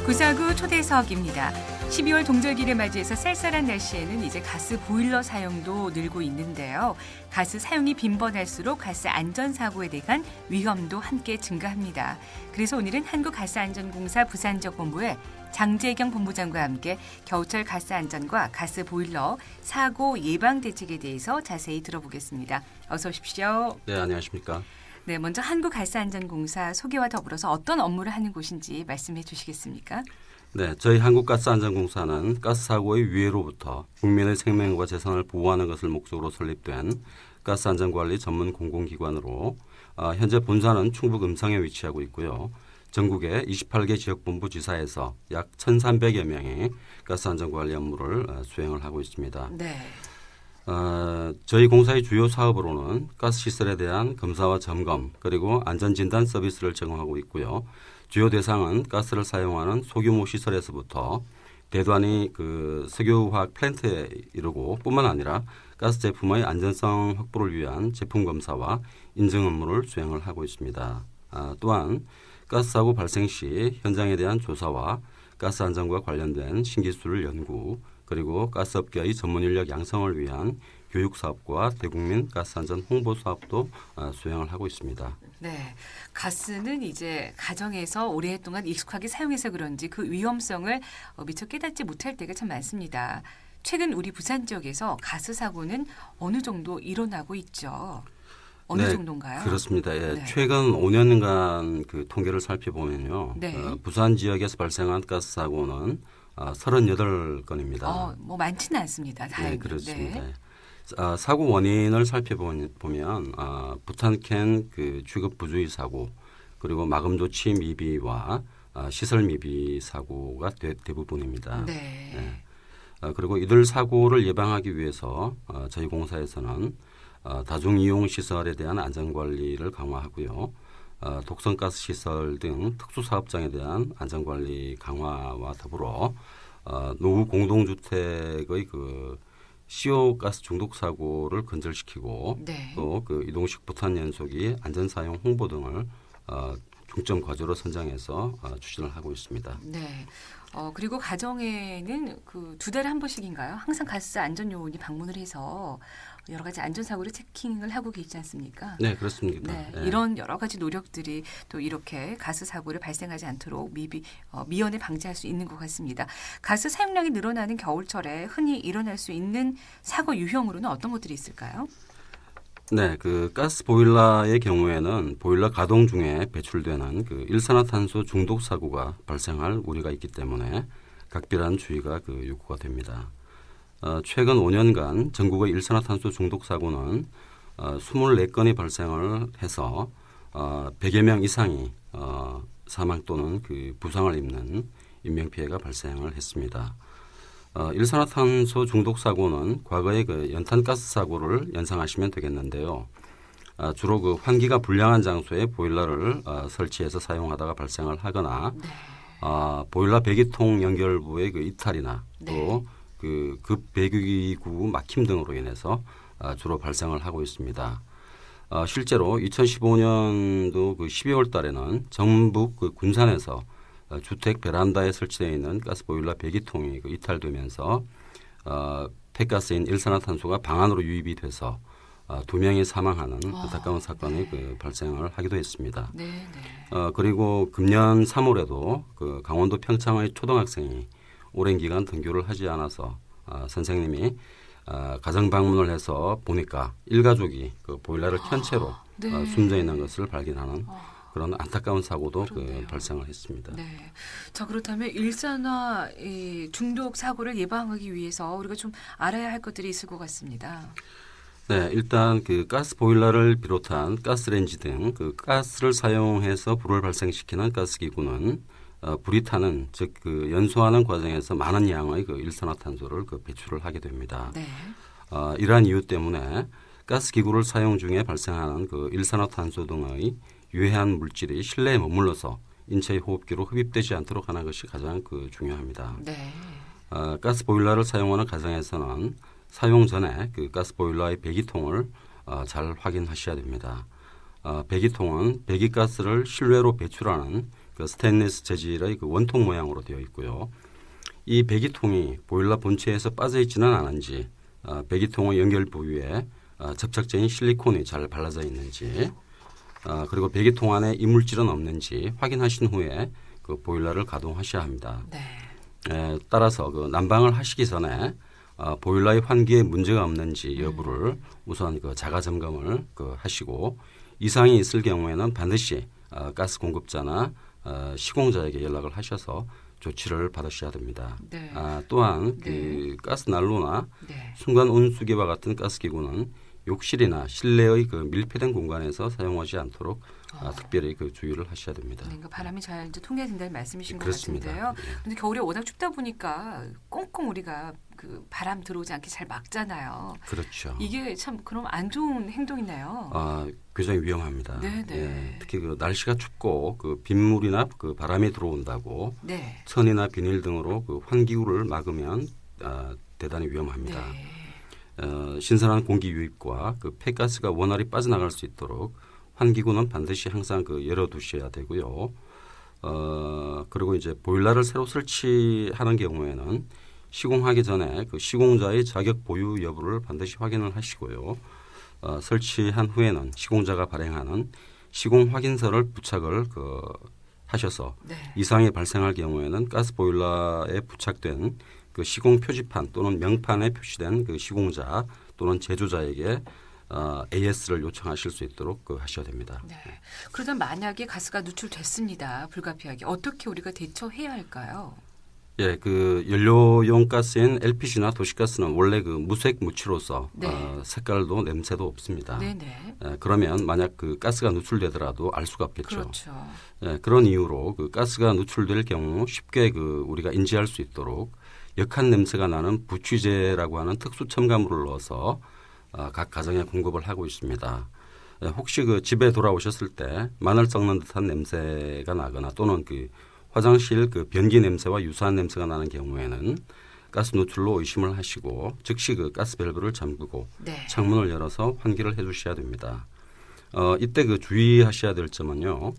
구사구 초대석입니다. 12월 동절기를 맞이해서 쌀쌀한 날씨에는 이제 가스 보일러 사용도 늘고 있는데요. 가스 사용이 빈번할수록 가스 안전사고에 대한 위험도 함께 증가합니다. 그래서 오늘은 한국가스안전공사 부산지역본부의 장재경 본부장과 함께 겨울철 가스 안전과 가스 보일러 사고 예방 대책에 대해서 자세히 들어보겠습니다. 어서 오십시오. 네, 안녕하십니까. 네, 먼저 한국가스안전공사 소개와 더불어서 어떤 업무를 하는 곳인지 말씀해 주시겠습니까? 네, 저희 한국가스안전공사는 가스 사고의 위해로부터 국민의 생명과 재산을 보호하는 것을 목적으로 설립된 가스 안전관리 전문 공공기관으로 현재 본사는 충북 음성에 위치하고 있고요. 전국의 28개 지역본부 지사에서 약 1,300여 명이 가스 안전관리 업무를 수행을 하고 있습니다. 네. 저희 공사의 주요 사업으로는 가스 시설에 대한 검사와 점검 그리고 안전진단 서비스를 제공하고 있고요. 주요 대상은 가스를 사용하는 소규모 시설에서부터 대단위 석유화학 플랜트에 이르고 뿐만 아니라 가스 제품의 안전성 확보를 위한 제품 검사와 인증 업무를 수행을 하고 있습니다. 또한 가스 사고 발생 시 현장에 대한 조사와 가스 안전과 관련된 신기술 연구 그리고 가스업계의 전문 인력 양성을 위한 교육 사업과 대국민 가스 안전 홍보 사업도 수행을 하고 있습니다. 네, 가스는 이제 가정에서 오랫동안 익숙하게 사용해서 그런지 그 위험성을 미처 깨닫지 못할 때가 참 많습니다. 최근 우리 부산 지역에서 가스 사고는 어느 정도 일어나고 있죠. 어느 정도인가요? 그렇습니다. 예, 네. 최근 5년간 그 통계를 살펴보면요. 네. 부산 지역에서 발생한 가스 사고는 38건입니다. 뭐 많지는 않습니다. 다행히. 네, 그렇습니다. 네. 사고 원인을 살펴보면 부탄캔 취급 부주의 사고 그리고 마금 조치 미비와 시설 미비 사고가 대부분입니다. 네. 네. 그리고 이들 사고를 예방하기 위해서 저희 공사에서는 다중이용 시설에 대한 안전관리를 강화하고요. 독성가스 시설 등 특수사업장에 대한 안전관리 강화와 더불어 노후 공동주택의 CO 가스 중독 사고를 근절시키고 네. 또 이동식 부탄 연소기 안전사용 홍보 등을 중점 과제로 선정해서 추진을 하고 있습니다. 네. 그리고 가정에는 2달에 한 번씩인가요? 항상 가스 안전 요원이 방문을 해서 여러 가지 안전사고를 체킹을 하고 계시지 않습니까? 네, 그렇습니다. 네, 네. 이런 여러 가지 노력들이 또 이렇게 가스 사고를 발생하지 않도록 미연에 방지할 수 있는 것 같습니다. 가스 사용량이 늘어나는 겨울철에 흔히 일어날 수 있는 사고 유형으로는 어떤 것들이 있을까요? 네, 가스 보일러의 경우에는 보일러 가동 중에 배출되는 일산화탄소 중독 사고가 발생할 우려가 있기 때문에 각별한 주의가 요구가 됩니다. 최근 5년간 전국의 일산화탄소 중독 사고는 24건이 발생을 해서 100여 명 이상이 사망 또는 부상을 입는 인명피해가 발생을 했습니다. 일산화탄소 중독 사고는 과거의 연탄가스 사고를 연상하시면 되겠는데요. 주로 환기가 불량한 장소에 보일러를 설치해서 사용하다가 발생을 하거나 네. 보일러 배기통 연결부의 이탈이나 네. 또 배기구 막힘 등으로 인해서 주로 발생을 하고 있습니다. 실제로 2015년도 12월 달에는 전북 군산에서 주택 베란다에 설치되어 있는 가스보일러 배기통이 이탈되면서 폐가스인 일산화탄소가 방 안으로 유입이 돼서 2명이 사망하는 안타까운 사건이 발생을 하기도 했습니다. 네, 네. 그리고 금년 3월에도 강원도 평창의 초등학생이 오랜 기간 등교를 하지 않아서 선생님이 가정 방문을 해서 보니까 일가족이 보일러를 켠 채로 네. 숨져 있는 것을 발견하는 그런 안타까운 사고도 그렇네요. 발생을 했습니다. 네. 자, 그렇다면 일산화 중독 사고를 예방하기 위해서 우리가 좀 알아야 할 것들이 있을 것 같습니다. 네, 일단 가스 보일러를 비롯한 가스레인지 등 가스를 사용해서 불을 발생시키는 가스기구는 불이 타는 즉 연소하는 과정에서 많은 양의 일산화탄소를 배출을 하게 됩니다. 네. 이러한 이유 때문에 가스기구를 사용 중에 발생하는 일산화탄소 등의 유해한 물질이 실내에 머물러서 인체의 호흡기로 흡입되지 않도록 하는 것이 가장 중요합니다. 네. 가스 보일러를 사용하는 가정에서는 사용 전에 가스 보일러의 배기통을 잘 확인하셔야 됩니다. 배기통은 배기가스를 실외로 배출하는 그 스테인리스 재질의 그 원통 모양으로 되어 있고요. 이 배기통이 보일러 본체에서 빠져 있지는 않은지, 배기통의 연결 부위에 접착제인 실리콘이 잘 발라져 있는지, 그리고 배기통 안에 이물질은 없는지 확인하신 후에 그 보일러를 가동하셔야 합니다. 네. 따라서 그 난방을 하시기 전에 보일러의 환기에 문제가 없는지 여부를 우선 그 자가 점검을 하시고, 이상이 있을 경우에는 반드시 가스 공급자나 시공자에게 연락을 하셔서 조치를 받으셔야 됩니다. 네. 또한 네. 그 가스 난로나 네. 순간 온수기와 같은 가스 기구는 욕실이나 실내의 그 밀폐된 공간에서 사용하지 않도록 특별히 그 주의를 하셔야 됩니다. 그러니까 바람이 잘 이제 통해야 된다는 말씀이신 것 그렇습니다. 같은데요. 예. 근데 겨울에 워낙 춥다 보니까 꽁꽁 우리가 그 바람 들어오지 않게 잘 막잖아요. 그렇죠. 이게 참 그럼 안 좋은 행동이네요. 굉장히 위험합니다. 네네. 예, 특히 그 날씨가 춥고 그 빗물이나 그 바람이 들어온다고 네. 천이나 비닐 등으로 그 환기구를 막으면 대단히 위험합니다. 네. 신선한 공기 유입과 그 폐가스가 원활히 빠져나갈 수 있도록 환기구는 반드시 항상 그 열어두셔야 되고요. 그리고 이제 보일러를 새로 설치하는 경우에는 시공하기 전에 그 시공자의 자격 보유 여부를 반드시 확인을 하시고요. 설치한 후에는 시공자가 발행하는 시공 확인서를 부착을 하셔서 네. 이상이 발생할 경우에는 가스 보일러에 부착된 그 시공 표지판 또는 명판에 표시된 그 시공자 또는 제조자에게 AS를 요청하실 수 있도록 하셔야 됩니다. 네. 그러다 만약에 가스가 누출됐습니다. 불가피하게 어떻게 우리가 대처해야 할까요? 예, 그 연료용 가스인 LPG나 도시가스는 원래 그 무색 무취로서 네. 색깔도 냄새도 없습니다. 네네. 그러면 만약 그 가스가 누출되더라도 알 수가 없겠죠. 그렇죠. 그런 이유로 그 가스가 누출될 경우 쉽게 그 우리가 인지할 수 있도록 역한 냄새가 나는 부취제라고 하는 특수 첨가물을 넣어서 각 가정에 공급을 하고 있습니다. 혹시 그 집에 돌아오셨을 때 마늘 썩는 듯한 냄새가 나거나 또는 그 화장실 그 변기 냄새와 유사한 냄새가 나는 경우에는 가스 누출로 의심을 하시고 즉시 그 가스 밸브를 잠그고 네. 창문을 열어서 환기를 해주셔야 됩니다. 이때 그 주의하셔야 될 점은요.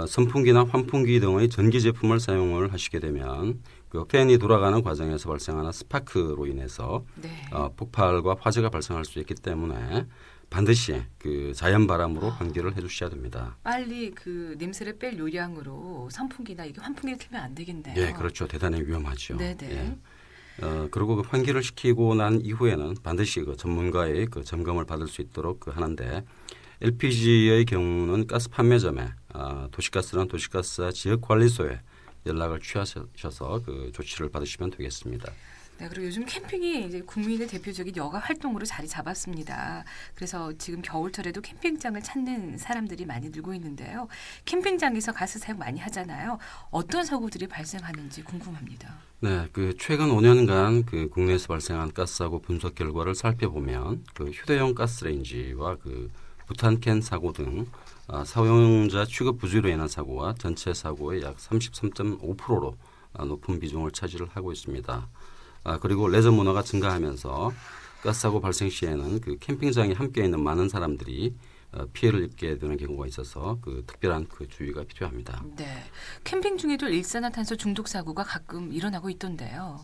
선풍기나 환풍기 등의 전기 제품을 사용을 하시게 되면 그 팬이 돌아가는 과정에서 발생하는 스파크로 인해서 네. 폭발과 화재가 발생할 수 있기 때문에 반드시 그 자연 바람으로 환기를 해주셔야 됩니다. 빨리 그 냄새를 뺄 요량으로 선풍기나 이게 환풍기를 틀면 안 되겠네요. 예, 그렇죠. 대단히 위험하죠. 네네. 예. 그리고 그 환기를 시키고 난 이후에는 반드시 그 전문가의 그 점검을 받을 수 있도록 하는데 LPG의 경우는 가스 판매점에 도시가스는 도시가스 지역관리소에 연락을 취하셔서 그 조치를 받으시면 되겠습니다. 네, 그리고 요즘 캠핑이 이제 국민의 대표적인 여가 활동으로 자리 잡았습니다. 그래서 지금 겨울철에도 캠핑장을 찾는 사람들이 많이 늘고 있는데요. 캠핑장에서 가스 사용 많이 하잖아요. 어떤 사고들이 발생하는지 궁금합니다. 네, 그 최근 5년간 그 국내에서 발생한 가스 사고 분석 결과를 살펴보면 그 휴대용 가스레인지와 그 부탄캔 사고 등 사용자 취급 부주의로 인한 사고가 전체 사고의 약 33.5%로 높은 비중을 차지를 하고 있습니다. 그리고 레저 문화가 증가하면서 가스 사고 발생 시에는 그 캠핑장에 함께 있는 많은 사람들이 피해를 입게 되는 경우가 있어서 그 특별한 그 주의가 필요합니다. 네, 캠핑 중에도 일산화탄소 중독 사고가 가끔 일어나고 있던데요.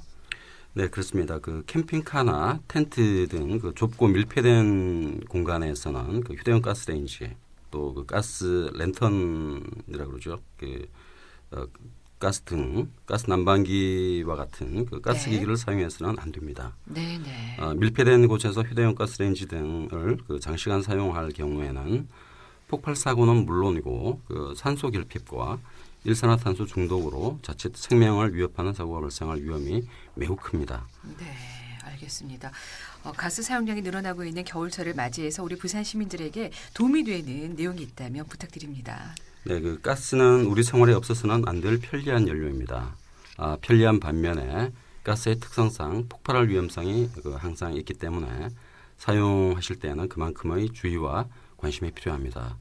네, 그렇습니다. 그 캠핑카나 텐트 등 그 좁고 밀폐된 공간에서는 그 휴대용 가스레인지 또 그 가스 랜턴이라고 그러죠. 가스 등 가스 난방기와 같은 그 가스기기를 사용해서는 안 됩니다. 네네. 밀폐된 곳에서 휴대용 가스레인지 등을 그 장시간 사용할 경우에는 폭발 사고는 물론이고 그 산소 결핍과 일산화탄소 중독으로 자칫 생명을 위협하는 사고가 발생할 위험이 매우 큽니다. 네, 알겠습니다. 가스 사용량이 늘어나고 있는 겨울철을 맞이해서 우리 부산 시민들에게 도움이 되는 내용이 있다면 부탁드립니다. 네, 그 가스는 우리 생활에 없어서는 안 될 편리한 연료입니다. 편리한 반면에 가스의 특성상 폭발할 위험성이 항상 있기 때문에 사용하실 때에는 그만큼의 주의와 관심이 필요합니다.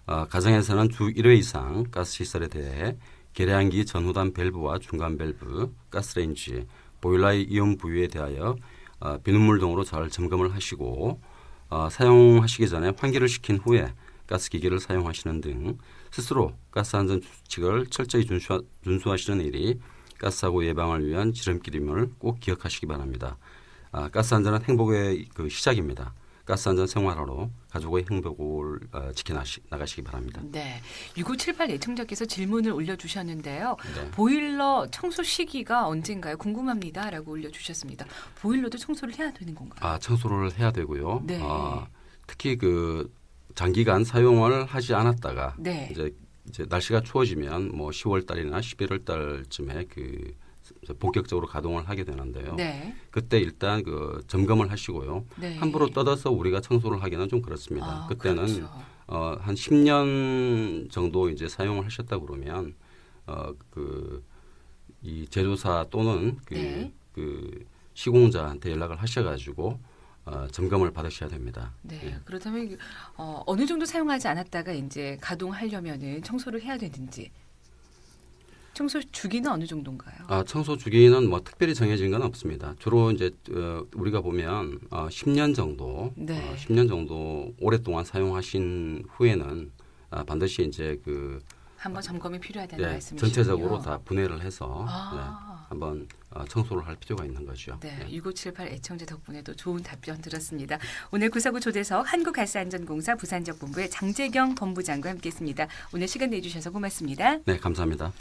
가정에서는 주 1회 이상 가스 시설에 대해 계량기 전후단 밸브와 중간 밸브, 가스레인지, 보일러의 이온 부위에 대하여 비눗물 등으로 잘 점검을 하시고 사용하시기 전에 환기를 시킨 후에 가스기기를 사용하시는 등 스스로 가스 안전 수칙을 철저히 준수하시는 일이 가스 사고 예방을 위한 지름길임을 꼭 기억하시기 바랍니다. 가스 안전은 행복의 그 시작입니다. 가스 안전 생활화로 가족의 행복을 지켜나가시기 바랍니다. 네, 6578 애청자께서 질문을 올려주셨는데요. 네. 보일러 청소 시기가 언젠가요? 궁금합니다라고 올려주셨습니다. 보일러도 청소를 해야 되는 건가요? 청소를 해야 되고요. 네. 특히 그 장기간 사용을 하지 않았다가 네. 이제 날씨가 추워지면 뭐 10월 달이나 11월 달쯤에 그 본격적으로 가동을 하게 되는데요. 네. 그때 일단 그 점검을 하시고요. 네. 함부로 뜯어서 우리가 청소를 하기는 좀 그렇습니다. 그때는 그렇죠. 한 10년 정도 이제 사용을 하셨다 그러면 이 제조사 또는 네. 그 시공자한테 연락을 하셔가지고 점검을 받으셔야 됩니다. 네. 예. 그렇다면 어느 정도 사용하지 않았다가 이제 가동하려면은 청소를 해야 되는지. 청소 주기는 어느 정도인가요? 청소 주기는 뭐 특별히 정해진 건 없습니다. 주로 이제 우리가 보면 10년 정도, 네. 10년 정도 오랫동안 사용하신 후에는 반드시 이제 한번 점검이 필요하다는 말씀이시군요. 전체적으로 다 분해를 해서 아. 한번 청소를 할 필요가 있는 거죠. 네, 예. 6578 애청자 덕분에도 좋은 답변 들었습니다. 오늘 구사구 조대석 한국가스안전공사 부산지역본부의 장재경 본부장과 함께했습니다. 오늘 시간 내주셔서 고맙습니다. 네, 감사합니다.